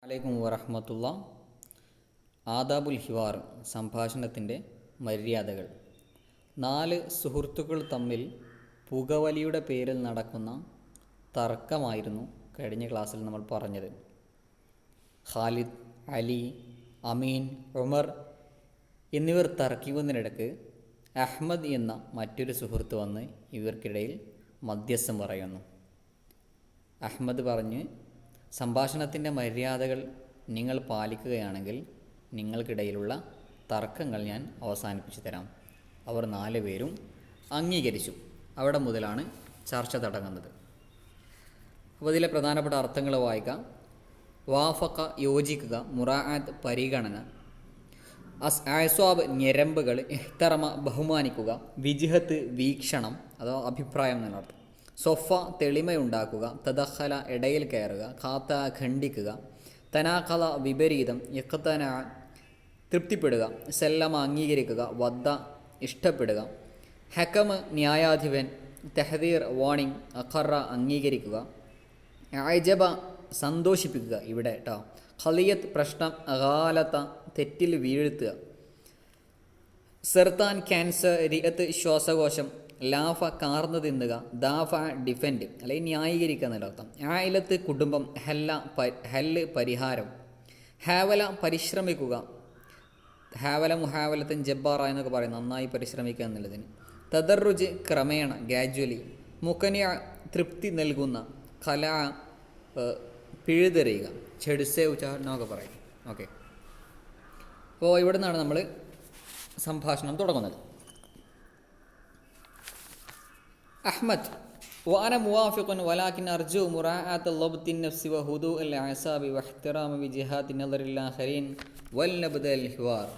അലൈക്കും വറഹ്മത്തുള്ള. ആദാബുൽ ഹിവാർ, സംഭാഷണത്തിൻ്റെ മര്യാദകൾ. 4 സുഹൃത്തുക്കൾ തമ്മിൽ പുകവലിയുടെ പേരിൽ നടക്കുന്ന തർക്കമായിരുന്നു കഴിഞ്ഞ ക്ലാസ്സിൽ നമ്മൾ പറഞ്ഞത്. ഖാലിദ്, അലി, അമീൻ, ഉമർ എന്നിവർ തർക്കിക്കുന്നതിനിടയ്ക്ക് അഹ്മദ് എന്ന മറ്റൊരു സുഹൃത്ത് വന്ന് ഇവർക്കിടയിൽ മധ്യസ്ഥം പറയുന്നു. അഹ്മദ് പറഞ്ഞ്, സംഭാഷണത്തിൻ്റെ മര്യാദകൾ നിങ്ങൾ പാലിക്കുകയാണെങ്കിൽ നിങ്ങൾക്കിടയിലുള്ള തർക്കങ്ങൾ ഞാൻ അവസാനിപ്പിച്ചു തരാം. അവർ 4 പേരും അംഗീകരിച്ചു. അവിടെ മുതലാണ് ചർച്ച തുടങ്ങുന്നത്. അപ്പോൾ ഇതിലെ പ്രധാനപ്പെട്ട അർത്ഥങ്ങൾ വായിക്കാം. വാഫഖ യോജിക്കുക, മുറാഅത്ത് പരിഗണന, അസ്വാബ് ഞരമ്പുകൾ, ഇഹ്തറമ ബഹുമാനിക്കുക, വിജ്ഹത്ത് വീക്ഷണം അഥവാ അഭിപ്രായം എന്നർത്ഥം, സൊഫ തെളിമയുണ്ടാക്കുക, തദഖല ഇടയിൽ കയറുക, ഖാത്ത ഖണ്ഡിക്കുക, തനാഖല വിപരീതം, ഇഖ്തന തൃപ്തിപ്പെടുക, സല്ലമ അംഗീകരിക്കുക, വദ്ദ ഇഷ്ടപ്പെടുക, ഹക്കമ് ന്യായാധിപൻ, തെഹദീർ വാണിംഗ്, അഖറ അംഗീകരിക്കുക, അജബ സന്തോഷിപ്പിക്കുക ഇവിടെ കേട്ടോ, ഖലിയത്ത് പ്രശ്നം, അഗാലത്ത തെറ്റിൽ വീഴ്ത്തുക, സെർത്താൻ ക്യാൻസർ, റിയത്ത് ശ്വാസകോശം, ലാഫ കാർന്നു തിന്നുക, ദാഫ ഡിഫെൻഡ് അല്ലെങ്കിൽ ന്യായീകരിക്കുക എന്നർത്ഥം, ആയിലത്ത് കുടുംബം, ഹല്ല് പരിഹാരം, ഹാവല പരിശ്രമിക്കുക, ഹാവല മുഹാവലത്തൻ ജബ്ബാറ എന്നൊക്കെ പറയും നന്നായി പരിശ്രമിക്കുക എന്നുള്ളതിന്, തദറുജ് ക്രമേണ ഗ്രാജ്വലി, മുക്കനിയ തൃപ്തി നൽകുന്ന, കല പിഴുതെറിയുക, ചെടുസേ ഉച്ചാരണമൊക്കെ പറയും. ഓക്കെ, അപ്പോൾ ഇവിടെ നിന്നാണ് നമ്മൾ സംഭാഷണം തുടങ്ങുന്നത്. അഹ്മദ്: وأنا موافق ولكن أرجو مراعاة ضبط النفس وهدوء الأعصاب واحترام وجهات نظر الآخرين ولنبدأ الحوار.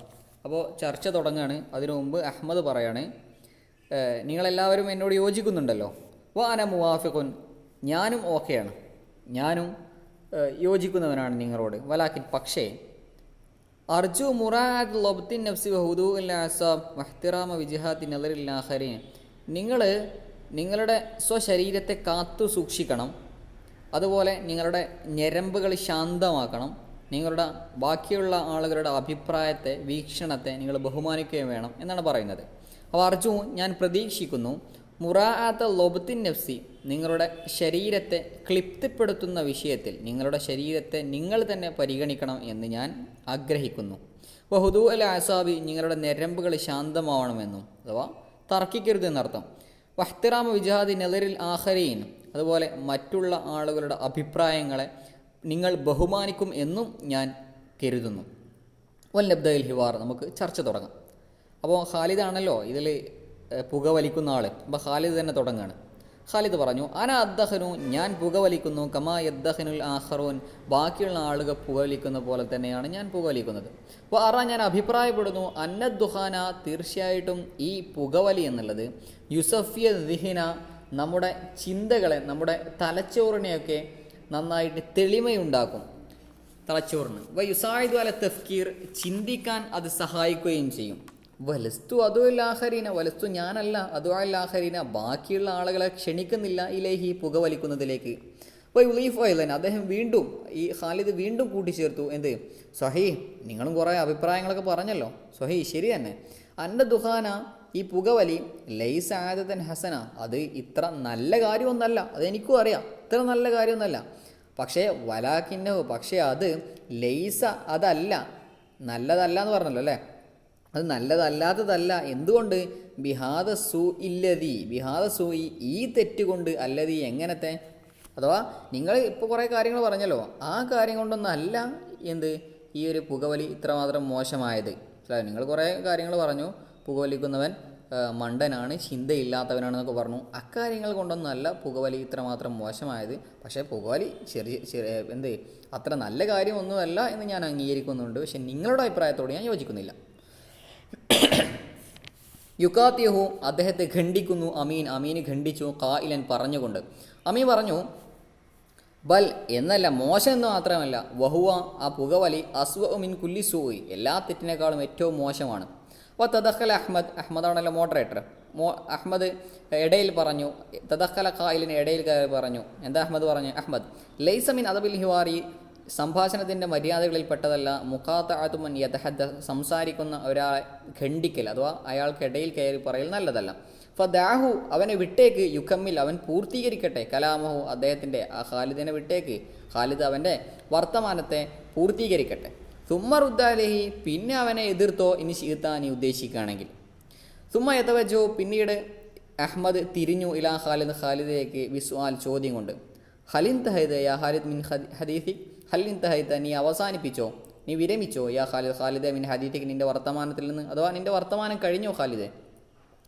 അപ്പോൾ ചർച്ച തുടങ്ങുകയാണ്. അതിനു മുമ്പ് അഹ്മദ് പറയാണ്, നിങ്ങളെല്ലാവരും എന്നോട് യോജിക്കുന്നുണ്ടല്ലോ. وأنا موافق, ഞാനും ഓക്കെയാണ്, ഞാനും യോജിക്കുന്നവനാണ് നിങ്ങളോട്. വലാക്കിൻ പക്ഷേ, അർജു മുറാഅത്ത് ളബ്തിൻ നഫ്സി വഹുദൂഇൽ അഅസാബ് വഹ്തിറാമ വിജ്ഹാത്തി നദറിൽ ആഖരീൻ, നിങ്ങളുടെ സ്വശരീരത്തെ കാത്തു സൂക്ഷിക്കണം, അതുപോലെ നിങ്ങളുടെ ഞരമ്പുകൾ ശാന്തമാക്കണം, നിങ്ങളുടെ ബാക്കിയുള്ള ആളുകളുടെ അഭിപ്രായത്തെ വീക്ഷണത്തെ നിങ്ങൾ ബഹുമാനിക്കുകയും വേണം എന്നാണ് പറയുന്നത്. അപ്പോൾ അർജു ഞാൻ പ്രതീക്ഷിക്കുന്നു, മുറാഅത്ത് ലൊബ്തിൻ നഫ്സി, നിങ്ങളുടെ ശരീരത്തെ ക്ലിപ്തിപ്പെടുത്തുന്ന വിഷയത്തിൽ നിങ്ങളുടെ ശരീരത്തെ നിങ്ങൾ തന്നെ പരിഗണിക്കണം എന്ന് ഞാൻ ആഗ്രഹിക്കുന്നു. വഹുദൂ അൽ ആസാബി, നിങ്ങളുടെ ഞരമ്പുകൾ ശാന്തമാവണമെന്നും അഥവാ തർക്കിക്കരുത് എന്നർത്ഥം. വഹ്തിറാമ വിജാദി നദറിൽ ആഖരീൻ, അതുപോലെ മറ്റുള്ള ആളുകളുടെ അഭിപ്രായങ്ങളെ നിങ്ങൾ ബഹുമാനിക്കും എന്നും ഞാൻ കരുതുന്നു. വൽനബ്ദൽ ഹിവാർ, നമുക്ക് ചർച്ച തുടങ്ങാം. അപ്പോൾ ഖാലിദാണല്ലോ ഇതിൽ പുകവലിക്കുന്ന ആൾ. അപ്പോൾ ഖാലിദ് തന്നെ തുടങ്ങുകയാണ്. ഖാലിദ് പറഞ്ഞു, അന അദ്ദഹനു, ഞാൻ പുകവലിക്കുന്നു, കമാ യദ്ദഹനുൽ ആഖറൂൻ, ബാക്കിയുള്ള ആളുകൾ പുകവലിക്കുന്ന പോലെ തന്നെയാണ് ഞാൻ പുകവലിക്കുന്നത്. അപ്പോൾ ഞാൻ അഭിപ്രായപ്പെടുന്നു, അന്നദ്ദുഹാന, തീർച്ചയായിട്ടും ഈ പുകവലി എന്നുള്ളത് യുസഫിയ ദിഹിന, നമ്മുടെ ചിന്തകളെ, നമ്മുടെ തലച്ചോറിനെയൊക്കെ നന്നായിട്ട് തെളിമയുണ്ടാക്കും, തലച്ചോറിന്. യുസായിദു അല തഫ്കീർ, ചിന്തിക്കാൻ അത് സഹായിക്കുകയും ചെയ്യും. വലസ്തു അതുല്ലാഹരീന, വലസ്തു ഞാനല്ല, അതുല്ലാഹരീന, ബാക്കിയുള്ള ആളുകളെ ക്ഷണിക്കുന്നില്ല ഇലേഹി പുകവലിക്കുന്നതിലേക്ക്. ഉലീഫൈലൻ, അദ്ദേഹം വീണ്ടും, ഈ ഖാലിദ് വീണ്ടും കൂട്ടിച്ചേർത്തു, എന്ത്, സ്വഹീ, നിങ്ങളും കുറേ അഭിപ്രായങ്ങളൊക്കെ പറഞ്ഞല്ലോ, സ്വഹീ, ശരി തന്നെ, അന്ന ദുഹാന, ഈ പുകവലി, ലൈസ ആദതൻ ഹസന, അത് ഇത്ര നല്ല കാര്യമൊന്നല്ല, അതെനിക്കും അറിയാം, ഇത്ര നല്ല കാര്യമൊന്നല്ല. പക്ഷേ വലാക്കിന്നഹു, പക്ഷേ അത് ലൈസ, അതല്ല, നല്ലതല്ല എന്ന് പറഞ്ഞല്ലോ അല്ലേ, അത് നല്ലതല്ലാത്തതല്ല. എന്തുകൊണ്ട്? ബിഹാദ സൂ ഇല്ലതി, ബിഹാദ സൂ, ഈ തെറ്റുകൊണ്ട്, അല്ലതി എങ്ങനത്തെ, അഥവാ നിങ്ങൾ ഇപ്പോൾ കുറേ കാര്യങ്ങൾ പറഞ്ഞല്ലോ, ആ കാര്യം കൊണ്ടൊന്നല്ല എന്ത് ഈ ഒരു പുകവലി ഇത്രമാത്രം മോശമായത്. നിങ്ങൾ കുറേ കാര്യങ്ങൾ പറഞ്ഞു, പുകവലിക്കുന്നവൻ മണ്ടനാണ്, ചിന്തയില്ലാത്തവനാണെന്നൊക്കെ പറഞ്ഞു. അക്കാര്യങ്ങൾ കൊണ്ടൊന്നല്ല പുകവലി ഇത്രമാത്രം മോശമായത്. പക്ഷേ പുകവലി എന്ത് അത്ര നല്ല കാര്യമൊന്നുമല്ല എന്ന് ഞാൻ അംഗീകരിക്കുന്നുണ്ട്. പക്ഷെ നിങ്ങളുടെ അഭിപ്രായത്തോട് ഞാൻ യോജിക്കുന്നില്ല. യുക്കാത്തിയഹു, അദ്ദേഹത്തെ ഖണ്ഡിക്കുന്നു. അമീന് ഖണ്ഡിച്ചു. ഖായിലൻ, പറഞ്ഞുകൊണ്ട്. അമീൻ പറഞ്ഞു, ബൽ, എന്നല്ല, മോശം എന്ന് മാത്രമല്ല, വഹുവ, ആ പുകവലി, അസ്വഉ മിൻ കുല്ലി സൂഇ, എല്ലാ തെറ്റിനേക്കാളും ഏറ്റവും മോശമാണ്. തദഖല അഹ്മദ്, അഹ്മദാണല്ലോ മോഡറേറ്റർ, അഹ്മദ് ഇടയിൽ പറഞ്ഞു. തദഖല ഖായിലിന് ഇടയിൽ പറഞ്ഞു. എന്താ അഹ്മദ് പറഞ്ഞു? അഹ്മദ്, ലൈസ മിൻ അദബിൽ ഹിവാരി, സംഭാഷണത്തിൻ്റെ മര്യാദകളിൽപ്പെട്ടതല്ല മുഖാത്തഅത്തുമൻ യതഹദ്ദ സംസാരിക്കുന്ന ഒരാളെ ഖണ്ഡിക്കൽ അഥവാ അയാൾക്കിടയിൽ കയറി പറയൽ നല്ലതല്ല. ഫദാഹു അവനെ വിട്ടേക്ക് യുക്കമ്മിൽ അവൻ പൂർത്തീകരിക്കട്ടെ കലാമഹു അദ്ദേഹത്തിൻ്റെ ആ ഖാലിദിനെ വിട്ടേക്ക്, ഖാലിദ് അവൻ്റെ വർത്തമാനത്തെ പൂർത്തീകരിക്കട്ടെ. സുമ്മറുദ്ദാലഹി പിന്നെ അവനെ എതിർത്തോ ഇനി ശീത്താ നീ ഉദ്ദേശിക്കുകയാണെങ്കിൽ. സുമ്മ യതവജോ പിന്നീട് അഹ്മദ് തിരിഞ്ഞു ഇലാ ഖാലിദ് ഖാലിദിലേക്ക് വിസ്വാൽ ചോദ്യം കൊണ്ട്. ഹലിൻ തഹൈദ യാ ഖാലിദ് മിൻ ഹദീസിക് ഹലിൻ തഹൈദ നീ അവസാനിപ്പിച്ചോ, നീ വിരമിച്ചോ യാ ഖാലിദ് ഖാലിദ് മിൻ ഹദീസിക് നിൻ്റെ വർത്തമാനത്തിൽ നിന്ന്, അഥവാ നിൻ്റെ വർത്തമാനം കഴിഞ്ഞോ ഖാലിദെ?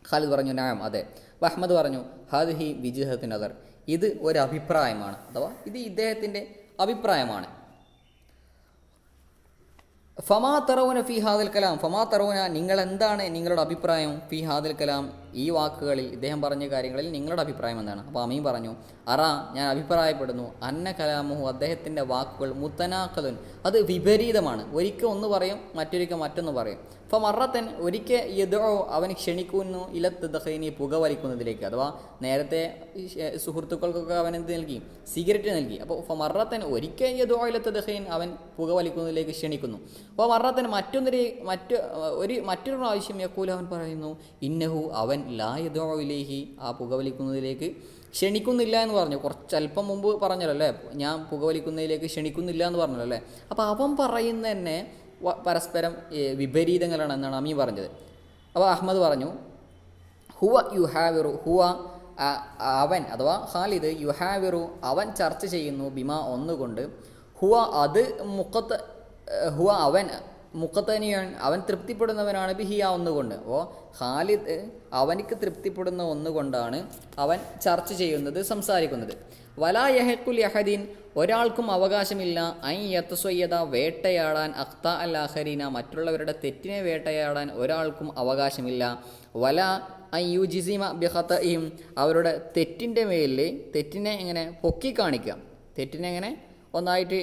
ഖാലിദ് പറഞ്ഞു നഅം അതെ. അഹ്മദ് പറഞ്ഞു ഹാദിഹി വിജ്ഹത്തുൻ നദർ ഇത് ഒരു അഭിപ്രായമാണ്, അഥവാ ഇത് ഇദ്ദേഹത്തിൻ്റെ അഭിപ്രായമാണ്. ഫമാ തറൗന ഫി ഹാദൽ കലാം ഫമാ തറൗന നിങ്ങൾ എന്താണ് നിങ്ങളുടെ അഭിപ്രായം ഫി ഹാദൽ കലാം ഈ വാക്കുകളിൽ ഇദ്ദേഹം പറഞ്ഞ കാര്യങ്ങളിൽ നിങ്ങളുടെ അഭിപ്രായം എന്താണ്? അപ്പോൾ അമീൻ പറഞ്ഞു ഞാൻ അഭിപ്രായപ്പെടുന്നു അന്ന കലാമുഹു അദ്ദേഹത്തിൻ്റെ വാക്കുകൾ മുത്തനാഖലുൻ അത് വിപരീതമാണ്, ഒരിക്കൽ ഒന്ന് പറയും മറ്റൊരിക്കൽ മറ്റൊന്ന് പറയും. ഫമറത്തൻ ഒരിക്കൽ യദോ അവൻ ക്ഷണിക്കുന്നു ഇലത്ത് ദഹൈനി പുകവലിക്കുന്നതിലേക്ക്, അഥവാ നേരത്തെ സുഹൃത്തുക്കൾക്കൊക്കെ അവൻ എന്ത് നൽകി? സിഗരറ്റ് നൽകി. അപ്പോൾ ഫമറത്തൻ ഒരിക്കൽ യദോ ഇലത്ത് ദഹൈൻ അവൻ പുകവലിക്കുന്നതിലേക്ക് ക്ഷണിക്കുന്നു. അപ്പോൾ മറത്തൻ മറ്റൊരു പ്രാവശ്യം യക്കൂൽ അവൻ പറയുന്നു ഇന്നഹു അവൻ ലാ യദോ ഇലൈഹി ആ പുകവലിക്കുന്നതിലേക്ക് ക്ഷണിക്കുന്നില്ല എന്ന് പറഞ്ഞു. അല്പം മുമ്പ് പറഞ്ഞല്ലോ അല്ലേ, ഞാൻ പുകവലിക്കുന്നതിലേക്ക് ക്ഷണിക്കുന്നില്ല എന്ന് പറഞ്ഞല്ലോ അല്ലേ. അപ്പോൾ അവൻ പറയുന്ന തന്നെ പരസ്പരം വിപരീതങ്ങളാണ് എന്നാണ് അമീൻ പറഞ്ഞത്. അപ്പോൾ അഹ്മദ് പറഞ്ഞു ഹുവ യുഹാവിറു ഹുവ അവൻ അഥവാ ഖാലിദ് യുഹാവിറു അവൻ ചർച്ച ചെയ്യുന്നു ബിമാ ഒന്നുകൊണ്ട് ഹുവ അത് ഹുവ അവൻ മുഖത്തനിയാണ് അവൻ തൃപ്തിപ്പെടുന്നവനാണ് ബിഹിയ ഒന്നുകൊണ്ട്. അപ്പോൾ ഖാലിദ് അവനിക്ക് തൃപ്തിപ്പെടുന്ന ഒന്നുകൊണ്ടാണ് അവൻ ചർച്ച ചെയ്യുന്നത്, സംസാരിക്കുന്നത്. വലാ യഹക്കുൽ യഹദീൻ ഒരാൾക്കും അവകാശമില്ല ഐ യത്തസ്വയ്യത വേട്ടയാടാൻ അഖ്ത അൽ ആഖരീന മറ്റുള്ളവരുടെ തെറ്റിനെ വേട്ടയാടാൻ ഒരാൾക്കും അവകാശമില്ല. വലാ ഐ യുജിസിമ ബിഖതഇം അവരുടെ തെറ്റിൻ്റെ മേലിൽ തെറ്റിനെ എങ്ങനെ പൊക്കി കാണിക്കുക, തെറ്റിനെ എങ്ങനെ ഒന്നായിട്ട്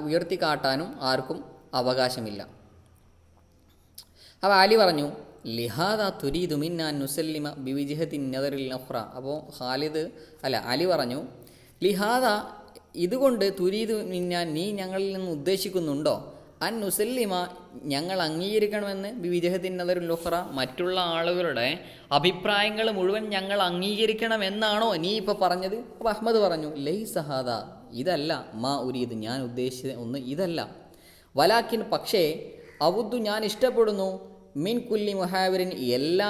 ഉയർത്തിക്കാട്ടാനും ആർക്കും അവകാശമില്ല. അപ്പോൾ അലി പറഞ്ഞു ലിഹാദ തുരീദു മിന്ന നുസല്ലിമ ബിവിജ്ഹത്തിൻ നദറിൽ ഉഖ്റ. അപ്പോൾ അലി പറഞ്ഞു ലിഹാദ ഇതുകൊണ്ട് തുരീദു മിന്ന നീ ഞങ്ങളിൽ നിന്ന് ഉദ്ദേശിക്കുന്നുണ്ടോ അൻ നുസല്ലിമ ഞങ്ങൾ അംഗീകരിക്കണമെന്ന് ബിവിജ്ഹത്തിൻ നദറിൽ ഉഖ്റ മറ്റുള്ള ആളുകളുടെ അഭിപ്രായങ്ങൾ മുഴുവൻ ഞങ്ങൾ അംഗീകരിക്കണമെന്നാണോ നീ ഇപ്പോൾ പറഞ്ഞത്? അപ്പോൾ അഹ്മദ് പറഞ്ഞു ലൈസ ഹാദ ഇതല്ല മാ ഉരീദ് ഞാൻ ഉദ്ദേശിച്ചത് ഒന്ന് ഇതല്ല. വലാക്കിൻ പക്ഷേ അവുദ്ദു ഞാൻ ഇഷ്ടപ്പെടുന്നു മിൻ കുല്ലി മുഹാവിറിൻ എല്ലാ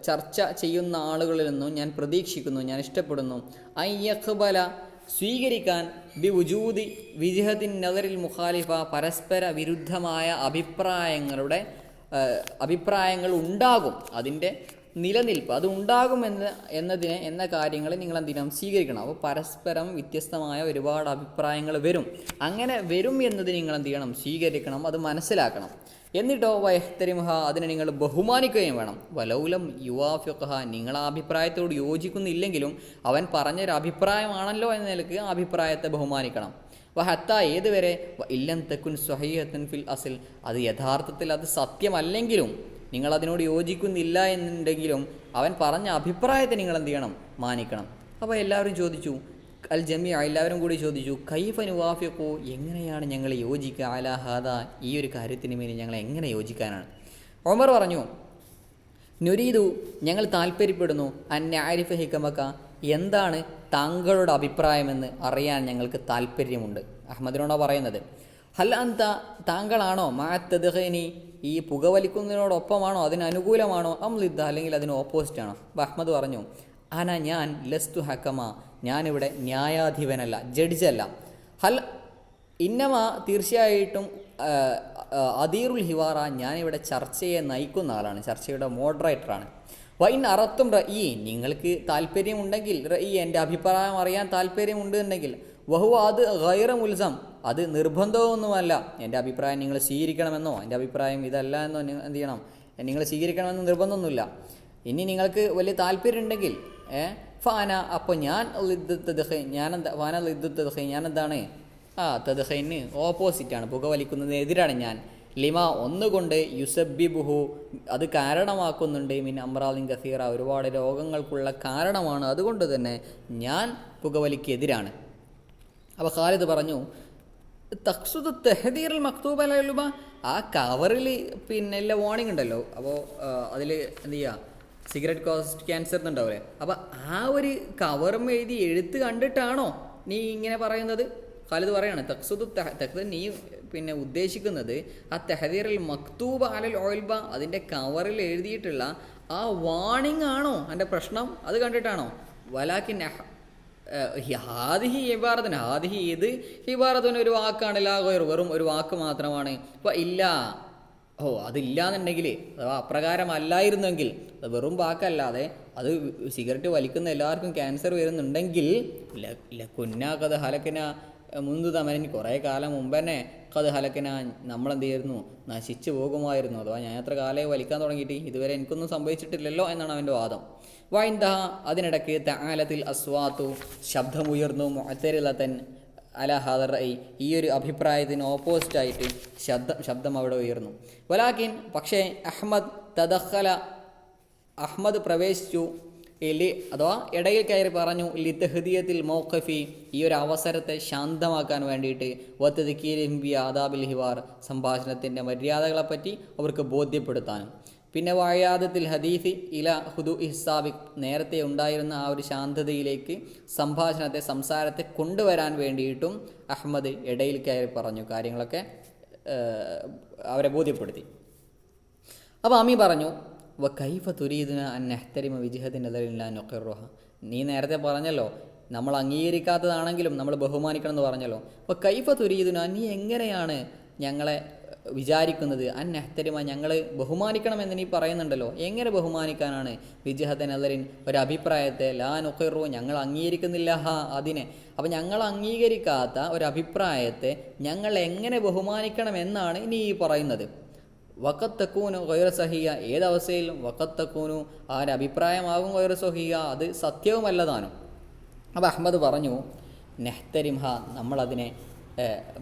ചർച്ച ചെയ്യുന്ന ആളുകളിൽ നിന്നും ഞാൻ പ്രതീക്ഷിക്കുന്നു, ഞാൻ ഇഷ്ടപ്പെടുന്നു ഐ യഖ്ബല സ്വീകരിക്കാൻ ബി വുജൂദി വിജ്ഹത്തിൻ നദറിൽ മുഖാലിഫ പരസ്പര വിരുദ്ധമായ അഭിപ്രായങ്ങൾ ഉണ്ടാകും, അതിൻ്റെ നിലനിൽപ്പ് അത് ഉണ്ടാകും എന്ന കാര്യങ്ങൾ നിങ്ങൾ എന്ത് ചെയ്യണം? സ്വീകരിക്കണം. അപ്പോൾ പരസ്പരം വ്യത്യസ്തമായ ഒരുപാട് അഭിപ്രായങ്ങൾ വരും, അങ്ങനെ വരും എന്നത് നിങ്ങൾ എന്ത് ചെയ്യണം? സ്വീകരിക്കണം, അത് മനസ്സിലാക്കണം. എന്നിട്ടോ വയഹ്തരിമുഹ അതിനെ നിങ്ങൾ ബഹുമാനിക്കുകയും വേണം. വലൗലം യുവാഫിഖഹ നിങ്ങൾ ആ അഭിപ്രായത്തോട് യോജിക്കുന്നില്ലെങ്കിലും അവൻ പറഞ്ഞൊരു അഭിപ്രായമാണല്ലോ എന്ന നിലക്ക് ആ അഭിപ്രായത്തെ ബഹുമാനിക്കണം. വഹത്ത ഏതുവരെ ഇല്ലം തെക്കുൻ സ്വഹീഹത്തൻ ഫിൽ അസിൽ അത് യഥാർത്ഥത്തിൽ അത് സത്യമല്ലെങ്കിലും നിങ്ങളതിനോട് യോജിക്കുന്നില്ല എന്നുണ്ടെങ്കിലും അവൻ പറഞ്ഞ അഭിപ്രായത്തെ നിങ്ങൾ എന്ത് ചെയ്യണം? മാനിക്കണം. അപ്പോൾ എല്ലാവരും ചോദിച്ചു അൽ ജമിഅ എല്ലാവരും കൂടി ചോദിച്ചു കൈഫ നുവാഫിഖു എങ്ങനെയാണ് ഞങ്ങൾ യോജിക്കുക അലാ ഹാദ ഈ ഒരു കാര്യത്തിന് മേൽ ഞങ്ങൾ എങ്ങനെ യോജിക്കാനാണ്? ഉമർ പറഞ്ഞു നുരീദു ഞങ്ങൾ താല്പര്യപ്പെടുന്നു അൻ ആരിഫ ഹിക്കമക്ക എന്താണ് താങ്കളുടെ അഭിപ്രായമെന്ന് അറിയാൻ ഞങ്ങൾക്ക് താല്പര്യമുണ്ട്. അഹ്മദിനോടാണ് പറയുന്നത്. ഹൽ അന്ത താങ്കളാണോ മാത്തദ്ഖൈനി ഈ പുകവലിക്കുന്നതിനോടൊപ്പമാണോ, അതിന് അനുകൂലമാണോ, അംലിദ്ദ അല്ലെങ്കിൽ അതിന് ഓപ്പോസിറ്റാണോ? അപ്പോൾ അഹ്മദ് പറഞ്ഞു ഞാൻ ലസ്തു ഹക്കമ ഞാനിവിടെ ന്യായാധിപനല്ല, ജഡ്ജല്ല. ഹൽ ഇന്നമ തീർച്ചയായിട്ടും അദീറുൽ ഹിവാറ ഞാനിവിടെ ചർച്ചയെ നയിക്കുന്ന ആളാണ്, ചർച്ചയുടെ മോഡറേറ്ററാണ്. വൈൻ അറത്തും റഈ നിങ്ങൾക്ക് താല്പര്യമുണ്ടെങ്കിൽ റഈ എൻ്റെ അഭിപ്രായം അറിയാൻ താല്പര്യമുണ്ടെങ്കിൽ വഹു അത് ഗൈറ മുൽസം അത് നിർബന്ധമൊന്നുമല്ല. എൻ്റെ അഭിപ്രായം നിങ്ങൾ സ്വീകരിക്കണമെന്നോ എൻ്റെ അഭിപ്രായം ഇതല്ല എന്നോ എന്ത് ചെയ്യണം? നിങ്ങൾ സ്വീകരിക്കണമെന്ന് നിർബന്ധമൊന്നുമില്ല. ഇനി നിങ്ങൾക്ക് വലിയ താല്പര്യം ഉണ്ടെങ്കിൽ ഫാന അപ്പോൾ ഞാനെന്താണ് തദ്ഖൈന് ഓപ്പോസിറ്റാണ്, പുകവലിക്കുന്നതിനെതിരാണ് ഞാൻ. ലിമ ഒന്നുകൊണ്ട് യുസബിബുഹു അത് കാരണമാക്കുന്നുണ്ട് മിൻ അമ്രാദിൻ കസീറ ഒരുപാട് രോഗങ്ങൾക്കുള്ള കാരണമാണ്, അതുകൊണ്ട് തന്നെ ഞാൻ പുകവലിക്കെതിരാണ്. അപ്പോൾ ഖാലിദ് പറഞ്ഞു തഖ്സുദു തഹദീറുൽ മക്തൂബ അലലുമ, ആ കവറിൽ പിന്നെ എല്ലാ വാർണിംഗ് ഉണ്ടല്ലോ, അപ്പോൾ അതിൽ എന്ത് ചെയ്യുക, സിഗരറ്റ് കോസ്റ്റ് ക്യാൻസർ എന്നുണ്ടാവില്ലേ, അപ്പോൾ ആ ഒരു കവറും എഴുതി എഴുത്ത് കണ്ടിട്ടാണോ നീ ഇങ്ങനെ പറയുന്നത്? ഖാലിദ് പറയാണ് തഖ്സുദു നീ പിന്നെ ഉദ്ദേശിക്കുന്നത് ആ തെഹദീറുൽ മക്തൂബ അലൽ ഓൽബ അതിൻ്റെ കവറിൽ എഴുതിയിട്ടുള്ള ആ വാണിംഗ് ആണോ എൻ്റെ പ്രശ്നം? അത് കണ്ടിട്ടാണോ? വലാക്കിൻ ഹാദിഹി ഇബാറത്തിന്, ഹാദിഹി ഇത് ഇബാറത്തിന് ഒരു വാക്കാണ്, വെറും ഒരു വാക്ക് മാത്രമാണ്. അപ്പോൾ ഇല്ല, അതില്ല എന്നുണ്ടെങ്കിൽ അഥവാ അപ്രകാരമല്ലായിരുന്നെങ്കിൽ, അത് വെറും വാക്കല്ലാതെ അത് സിഗരറ്റ് വലിക്കുന്ന എല്ലാവർക്കും ക്യാൻസർ വരുന്നുണ്ടെങ്കിൽ കുന്നാക്കത് ഹലക്കിന മുന്തു തമനിന് കുറേ കാലം മുമ്പ് തന്നെ കത് ഹലക്കിന നമ്മളെന്ത് ചെയ്യുന്നു, നശിച്ചു പോകുമായിരുന്നു. അഥവാ ഞാൻ എത്ര കാലം വലിക്കാൻ തുടങ്ങിയിട്ട് ഇതുവരെ എനിക്കൊന്നും സംഭവിച്ചിട്ടില്ലല്ലോ എന്നാണ് അവൻ്റെ വാദം. വൈന്ദഹ അതിനിടയ്ക്ക് തആലത്തിൽ അസ്വാത്തു ശബ്ദമുയർന്നു മുഅ്തരിലതൻ അല ഹാദർ ഐ ഈ ഒരു അഭിപ്രായത്തിന് ഓപ്പോസിറ്റായിട്ട് ശബ്ദം അവിടെ ഉയർന്നു. വലാക്കിൻ പക്ഷേ അഹ്മദ് പ്രവേശിച്ചു, അഥവാ ഇടയിൽ കയറി പറഞ്ഞു ലിതഹദിയത്തിൽ മൗഖഫി ഈ ഒരു അവസരത്തെ ശാന്തമാക്കാൻ വേണ്ടിയിട്ട് വത്തദ്കീരിഹി ആദാബിൽ ഹിവാർ സംഭാഷണത്തിൻ്റെ മര്യാദകളെപ്പറ്റി അവർക്ക് ബോധ്യപ്പെടുത്താനും, പിന്നെ വയാദത്തിൽ ഹദീഫി ഇല ഹുദു ഇഹ്സാബിക് നേരത്തെ ഉണ്ടായിരുന്ന ആ ഒരു ശാന്തതയിലേക്ക് സംസാരത്തെ കൊണ്ടുവരാൻ വേണ്ടിയിട്ടും അഹ്മദ് ഇടയിൽ കയറി പറഞ്ഞു, കാര്യങ്ങളൊക്കെ അവരെ ബോധ്യപ്പെടുത്തി. അപ്പോൾ അമി പറഞ്ഞു വ കൈഫ തുരീദുന അൻ നഹ്തരിമ വിജ്ഹത്തിൻ്റെ നൊഖറുഹ, നീ നേരത്തെ പറഞ്ഞല്ലോ നമ്മൾ അംഗീകരിക്കാത്തതാണെങ്കിലും നമ്മൾ ബഹുമാനിക്കണം എന്ന് പറഞ്ഞല്ലോ. അപ്പോൾ കൈഫ തുരീദുന നീ എങ്ങനെയാണ് ഞങ്ങളെ വിചാരിക്കുന്നത്, അൻ നഹ്തരിമ ഞങ്ങൾ ബഹുമാനിക്കണമെന്ന് നീ പറയുന്നുണ്ടല്ലോ, എങ്ങനെ ബഹുമാനിക്കാനാണ്? വിജ്ഹത്തൻ അലറിൻ ഒരഭിപ്രായത്തെ ലാ നൊഖറു ഞങ്ങൾ അംഗീകരിക്കുന്നില്ല അതിനെ. അപ്പം ഞങ്ങൾ അംഗീകരിക്കാത്ത ഒരഭിപ്രായത്തെ ഞങ്ങൾ എങ്ങനെ ബഹുമാനിക്കണമെന്നാണ് നീ ഈ പറയുന്നത്. വക്കത്തക്കൂനു ഗൈറ സഹിയ ഏതവസ്ഥയിലും വക്കത്തക്കൂനു ആ ഒരു അഭിപ്രായമാകും ഗൈറ സഹിയ അത് സത്യവുമല്ലതാനും. അപ്പോൾ അഹ്മദ് പറഞ്ഞു നെഹ്തരിംഹ നമ്മളതിനെ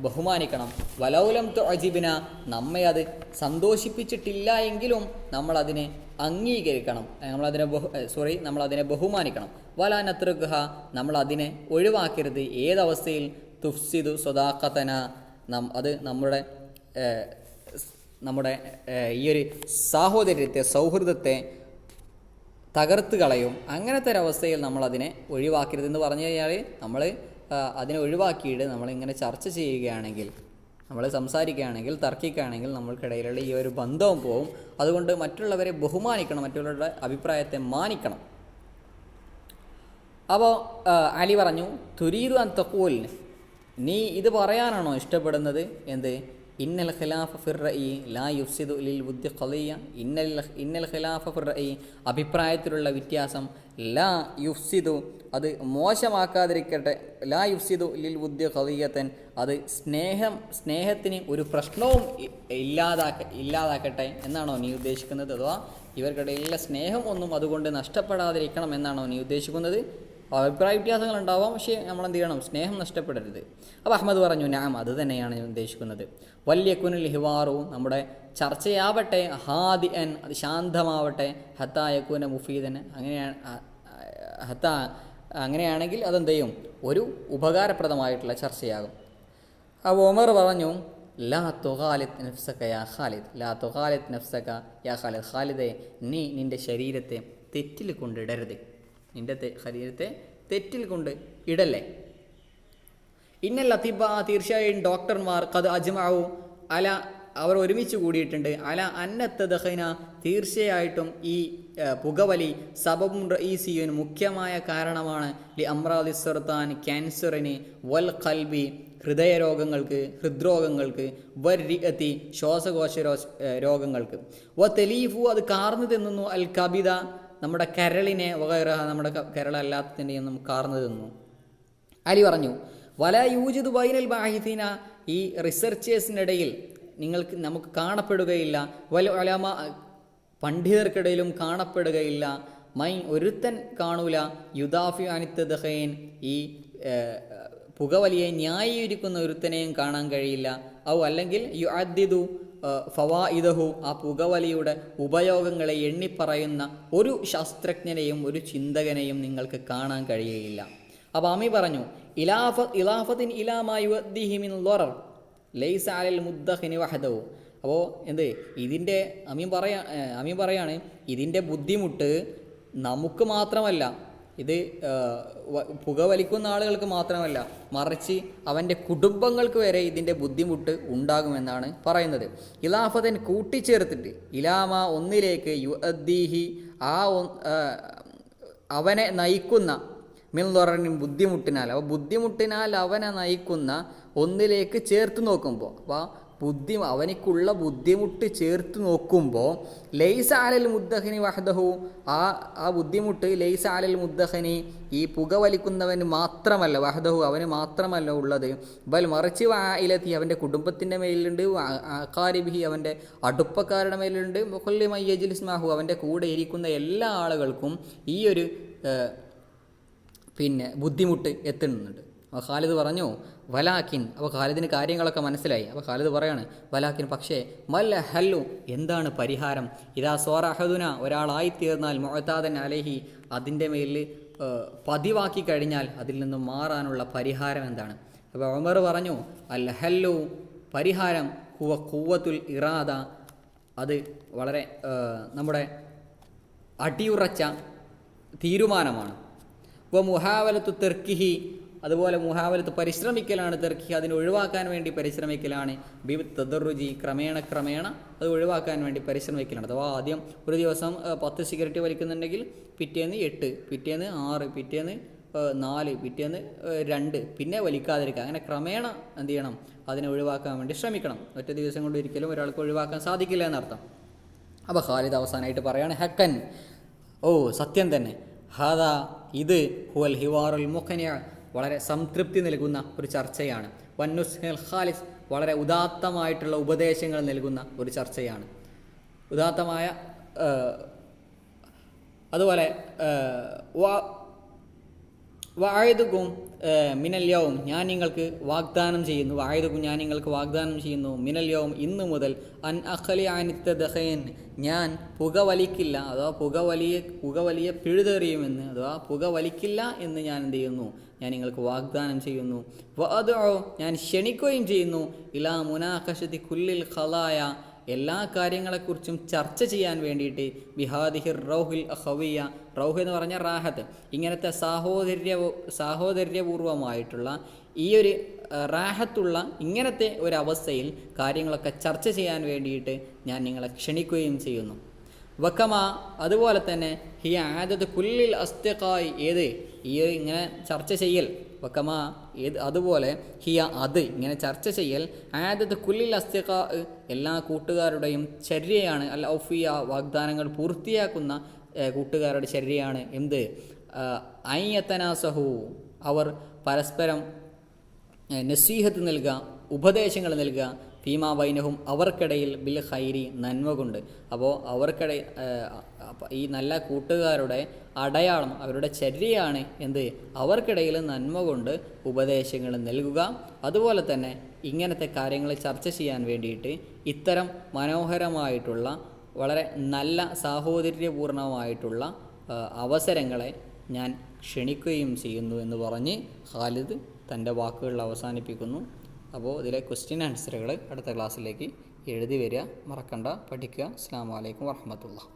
ബഹുമാനിക്കണം. വലൗലം തുഅജിബിന നമ്മെ അത് സന്തോഷിപ്പിച്ചിട്ടില്ല എങ്കിലും നമ്മളതിനെ അംഗീകരിക്കണം, നമ്മളതിനെ ബഹുമാനിക്കണം. വലാ നത്രുഖ നമ്മളതിനെ ഒഴിവാക്കരുത്. ഏതവസ്ഥയിൽ തുഫ്സിദു സ്വദാഖതന അത് നമ്മുടെ ഈ ഒരു സാഹോദര്യത്തെ സൗഹൃദത്തെ തകർത്ത് കളയും. അങ്ങനത്തെ ഒരവസ്ഥയിൽ നമ്മളതിനെ ഒഴിവാക്കരുതെന്ന് പറഞ്ഞു കഴിഞ്ഞാൽ നമ്മൾ അതിനെ ഒഴിവാക്കിയിട്ട് നമ്മളിങ്ങനെ ചർച്ച ചെയ്യുകയാണെങ്കിൽ, നമ്മൾ സംസാരിക്കുകയാണെങ്കിൽ, തർക്കിക്കുകയാണെങ്കിൽ നമ്മൾക്കിടയിലുള്ള ഈ ഒരു ബന്ധവും പോവും. അതുകൊണ്ട് മറ്റുള്ളവരെ ബഹുമാനിക്കണം, മറ്റുള്ളവരുടെ അഭിപ്രായത്തെ മാനിക്കണം. അപ്പോൾ അലി പറഞ്ഞു തുരീദു അൻ തഖൂൽ നീ ഇത് പറയാനാണോ ഇഷ്ടപ്പെടുന്നത്? എന്ത്? ഇന്നൽ ഖിലാഫ ഫിർ റഅയി ലാ യുഫ്സിദു ലിൽ വുദ്ദി ഖളിയ ഇന്നൽ ഖിലാഫ ഫിർ റഅയി അഭിപ്രായത്തിലുള്ള വ്യത്യാസം ലാ യുഫ്സിദു അത് മോശമാക്കാതിരിക്കട്ടെ, ലാ യുഫ്സിദു ലിൽ വുദ്ദി ഖളിയതൻ അത് സ്നേഹത്തിന് ഒരു പ്രശ്നവും ഇല്ലാതാക്കട്ടെ എന്നാണോ നീ ഉദ്ദേശിക്കുന്നത്? അഥവാ ഇവർക്കിടയിലുള്ള സ്നേഹം ഒന്നും അതുകൊണ്ട് നഷ്ടപ്പെടാതിരിക്കണം എന്നാണോ നീ ഉദ്ദേശിക്കുന്നത്? അഭിപ്രായ വ്യത്യാസങ്ങളുണ്ടാവാം, പക്ഷേ നമ്മളെന്ത് ചെയ്യണം? സ്നേഹം നഷ്ടപ്പെടരുത്. അപ്പോൾ അഹ്മദ് പറഞ്ഞു നാം അത് തന്നെയാണ് ഞാൻ ഉദ്ദേശിക്കുന്നത്. വല്യക്കുനുൽ ഹിവാറു നമ്മുടെ ചർച്ചയാവട്ടെ, ഹാദിഅൻ അത് ശാന്തമാവട്ടെ, ഹത്തായക്കുന മുഫീദൻ അങ്ങനെയാണെങ്കിൽ അതെന്ത് ചെയ്യും? ഒരു ഉപകാരപ്രദമായിട്ടുള്ള ചർച്ചയാകും. അപ്പോൾ ഉമർ പറഞ്ഞു ലാ തുഗാലിത് നഫ്സക യാ ഖാലിദ്, ലാ തുഗാലിത് നഫ്സക യാ ഖാലിദ്, ഖാലിദേ നീ നിൻ്റെ ശരീരത്തെ തെറ്റിൽ കൊണ്ടിടരുത്, നിൻ്റെ ശരീരത്തെ തെറ്റിൽ കൊണ്ട് ഇടല്ലേ. ഇന്നൽ അത്തിബ തീർച്ചയായും ഡോക്ടർമാർ കത് അജ്മാവു അല അവർ ഒരുമിച്ച് കൂടിയിട്ടുണ്ട് അല അന്നത്തദഖന തീർച്ചയായിട്ടും ഈ പുകവലി സബബുൻ റഈസിയുൻ മുഖ്യമായ കാരണമാണ് ലി അംറാദി സർത്താൻ ക്യാൻസറിന്, വൽ ഖൽബി ഹൃദ്രോഗങ്ങൾക്ക്, വരിഅതി ശ്വാസകോശ രോഗങ്ങൾക്ക്, വ തലീഫു അത് കാർന്നു തിന്നുന്നു, അൽ കബിദ നമ്മുടെ കരളിനെ, വഗൈറ നമ്മുടെ കരളല്ലാത്തതിനെയൊന്നും കാർന്നു തിന്നു. അലി പറഞ്ഞു വല യൂജിദു ബൈനൽ ബാഹിസീന ഈ റിസർച്ചേഴ്സിനിടയിൽ നമുക്ക് കാണപ്പെടുകയില്ല, വൽ ഉലമ പണ്ഡിതർക്കിടയിലും കാണപ്പെടുകയില്ല, ഒരുത്തൻ കാണൂല, യുദാഫി അനിത്തദഖൈൻ ഈ പുകവലിയെ ന്യായീകരിക്കുന്ന ഒരുത്തനെയും കാണാൻ കഴിയില്ല. അല്ലെങ്കിൽ യുഅദ്ദിദു ഫവായിദഹു, ആ പുകവലിയുടെ ഉപയോഗങ്ങളെ എണ്ണിപ്പറയുന്ന ഒരു ശാസ്ത്രജ്ഞനെയും ഒരു ചിന്തകനെയും നിങ്ങൾക്ക് കാണാൻ കഴിയുകയില്ല. അപ്പോൾ അമി പറഞ്ഞു ഇലാഫത്തിൻ ഇലാമായുദ്ദിഹി മിൻ ളറർ ലൈസ അലൽ മുദ്ദഖിനി വഹദഹു. അപ്പോൾ എന്ത് ഇതിൻ്റെ അമീൻ പറയാണ് ഇതിൻ്റെ ബുദ്ധിമുട്ട് നമുക്ക് മാത്രമല്ല, ഇത് പുകവലിക്കുന്ന ആളുകൾക്ക് മാത്രമല്ല, മറിച്ച് അവൻ്റെ കുടുംബങ്ങൾക്ക് വരെ ഇതിൻ്റെ ബുദ്ധിമുട്ട് ഉണ്ടാകുമെന്നാണ് പറയുന്നത്. ഇലാഫതൻ കൂട്ടിച്ചേർത്തിട്ട് ഇലാമ ഒന്നിലേക്ക് യുഅദ്ദീഹി അവനെ നയിക്കുന്ന മിൻ ളററിൻ ബുദ്ധിമുട്ടിനാൽ, ബുദ്ധിമുട്ടിനാൽ അവനെ നയിക്കുന്ന ഒന്നിലേക്ക് ചേർത്ത് നോക്കുമ്പോൾ, അപ്പോൾ അവനിക്കുള്ള ബുദ്ധിമുട്ട് ചേർത്ത് നോക്കുമ്പോൾ ലൈസ അലൽ മുദ്ദഖിനി വഹദഹു, ആ ബുദ്ധിമുട്ട് ലൈസ അലൽ മുദ്ദഖിനി ഈ പുകവലിക്കുന്നവന് മാത്രമല്ല, വഹദഹു അവന് മാത്രമല്ല ഉള്ളത്, ബൽ മറിച്ച് വായിലെത്തി അവൻ്റെ കുടുംബത്തിൻ്റെ മേലുണ്ട്, അഖാരിബിഹി അവൻ്റെ അടുപ്പക്കാരുടെ മേലുണ്ട്, മുഖല്ലി മയ്യജിലിസ് മാഹു അവൻ്റെ കൂടെ ഇരിക്കുന്ന എല്ലാ ആളുകൾക്കും ഈ ഒരു ബുദ്ധിമുട്ട് എത്തുന്നുണ്ട്. അപ്പോൾ ഖാലിദ് പറഞ്ഞു വലാക്കിൻ, അപ്പോൾ ഖാലിദിന് കാര്യങ്ങളൊക്കെ മനസ്സിലായി. അപ്പോൾ ഖാലിദ് പറയാണ് വലാക്കിൻ, പക്ഷേ മല്ല ഹല്ലു, എന്താണ് പരിഹാരം? ഇതാ സോറഹദുന ഒരാളായിത്തീർന്നാൽ മുഅതാദൻ അലൈഹി അതിൻ്റെ മേലിൽ പതിവാക്കി കഴിഞ്ഞാൽ അതിൽ നിന്നും മാറാനുള്ള പരിഹാരം എന്താണ്? അപ്പോൾ ഉമർ പറഞ്ഞു അൽ ഹല്ലു, പരിഹാരം ഹുവ ഖുവ്വത്തുൽ ഇറാദ, അത് വളരെ നമ്മുടെ അടിയുറച്ച തീരുമാനമാണ്. മുഹാവലത്തു തെർക്കിഹി, അതുപോലെ മുഹാവലത്ത് പരിശ്രമിക്കലാണ്, തെർക്കിഹി അതിനെ ഒഴിവാക്കാൻ വേണ്ടി പരിശ്രമിക്കലാണ്, ബി തദറുജി ക്രമേണ അത് ഒഴിവാക്കാൻ വേണ്ടി പരിശ്രമിക്കലാണ്. അഥവാ ആദ്യം ഒരു ദിവസം 10 സിഗരറ്റ് വലിക്കുന്നുണ്ടെങ്കിൽ പിറ്റേന്ന് 8, പിറ്റേന്ന് 6, പിറ്റേന്ന് 4, പിറ്റേന്ന് 2, പിന്നെ വലിക്കാതിരിക്കുക. അങ്ങനെ ക്രമേണ എന്ത് ചെയ്യണം? അതിനെ ഒഴിവാക്കാൻ വേണ്ടി ശ്രമിക്കണം. ഒറ്റ ദിവസം കൊണ്ട് ഒരിക്കലും ഒരാൾക്ക് ഒഴിവാക്കാൻ സാധിക്കില്ല എന്നർത്ഥം. അപ്പോൾ ഖാലിദ് അവസാനമായിട്ട് പറയാണ് ഹക്കൻ, സത്യം തന്നെ, ഹാദാ ഇത് ഹുവൽ ഹിവാറുൽ മുഖനിയ, വളരെ സംതൃപ്തി നൽകുന്ന ഒരു ചർച്ചയാണ്, വന്നുസ്ഹൽ ഖാലിസ് വളരെ ഉദാത്തമായിട്ടുള്ള ഉപദേശങ്ങൾ നൽകുന്ന ഒരു ചർച്ചയാണ്, ഉദാത്തമായ. അതുപോലെ വായതുക്കും മിനൽ യൗം, ഞാൻ നിങ്ങൾക്ക് വാഗ്ദാനം ചെയ്യുന്നു, വായതുക്കും ഞാൻ നിങ്ങൾക്ക് വാഗ്ദാനം ചെയ്യുന്നു, മിനൽ യൗം ഇന്നു മുതൽ, അൻ അഖലി അനിത്തദഖൈൻ ഞാൻ പുകവലിക്കില്ല, അഥവാ പുകവലിയെ പിഴുതെറിയുമെന്ന്, അഥവാ പുകവലിക്കില്ല എന്ന് ഞാൻ എന്ത് ചെയ്യുന്നു? ഞാൻ നിങ്ങൾക്ക് വാഗ്ദാനം ചെയ്യുന്നു. വഅദ്ഉ ഞാൻ ക്ഷണിക്കുകയും ചെയ്യുന്നു, ഇലാ മുനാഖശതി കുല്ലിൽ ഖലായ എല്ലാ കാര്യങ്ങളെക്കുറിച്ചും ചർച്ച ചെയ്യാൻ വേണ്ടിയിട്ട്, ബിഹാദിഹിർ റൗഹിൽ അഖവിയ, റൗഹ് എന്ന് പറഞ്ഞാൽ റാഹത്ത്, ഇങ്ങനത്തെ സാഹോദര്യപൂർവമായിട്ടുള്ള ഈ ഒരു റാഹത്തുള്ള ഇങ്ങനത്തെ ഒരവസ്ഥയിൽ കാര്യങ്ങളൊക്കെ ചർച്ച ചെയ്യാൻ വേണ്ടിയിട്ട് ഞാൻ നിങ്ങളെ ക്ഷണിക്കുകയും ചെയ്യുന്നു. വക്കമ അതുപോലെ തന്നെ ഹിയ ആദത്ത് കുല്ലിൽ അസ്തിഖായി, ഇങ്ങനെ ചർച്ച ചെയ്യൽ, വക്കമ അതുപോലെ ഹിയ ഇങ്ങനെ ചർച്ച ചെയ്യൽ, ആദത്ത് കുല്ലിൽ അസ്തിഖാ എല്ലാ കൂട്ടുകാരുടെയും ചര്യയാണ്, അൽ ഔഫിയ വാഗ്ദാനങ്ങൾ പൂർത്തിയാക്കുന്ന കൂട്ടുകാരുടെ ചര്യയാണ്. എന്ത്? അയ്യത്തനാസഹു അവർ പരസ്പരം നസീഹത്ത് നൽകുക, ഉപദേശങ്ങൾ നൽകുക, ഫീമാ ബൈനഹും അവർക്കിടയിൽ ബിൽ ഖൈരി നന്മ കൊണ്ട്. അപ്പോൾ അവർക്കിടയിൽ ഈ നല്ല കൂട്ടുകാരുടെ അടയാളം, അവരുടെ ചര്യയാണ് എന്ത്? അവർക്കിടയിൽ നന്മ കൊണ്ട് ഉപദേശങ്ങൾ നൽകുക. അതുപോലെ തന്നെ ഇങ്ങനത്തെ കാര്യങ്ങൾ ചർച്ച ചെയ്യാൻ വേണ്ടിയിട്ട് ഇത്തരം മനോഹരമായിട്ടുള്ള വളരെ നല്ല സാഹോദര്യപൂർണമായിട്ടുള്ള അവസരങ്ങളെ ഞാൻ ക്ഷണിക്കുകയും ചെയ്യുന്നു എന്ന് പറഞ്ഞ് ഖാലിദ് തൻ്റെ വാക്കുകൾ അവസാനിപ്പിക്കുന്നു. അപ്പോൾ ഇതിലെ ക്വസ്റ്റ്യൻ ആൻസറുകൾ അടുത്ത ക്ലാസ്സിലേക്ക് എഴുതി വരിക, മറക്കണ്ട, പഠിക്കുക. അസ്സലാമു അലൈക്കും വറഹ്മത്തുള്ളാഹി.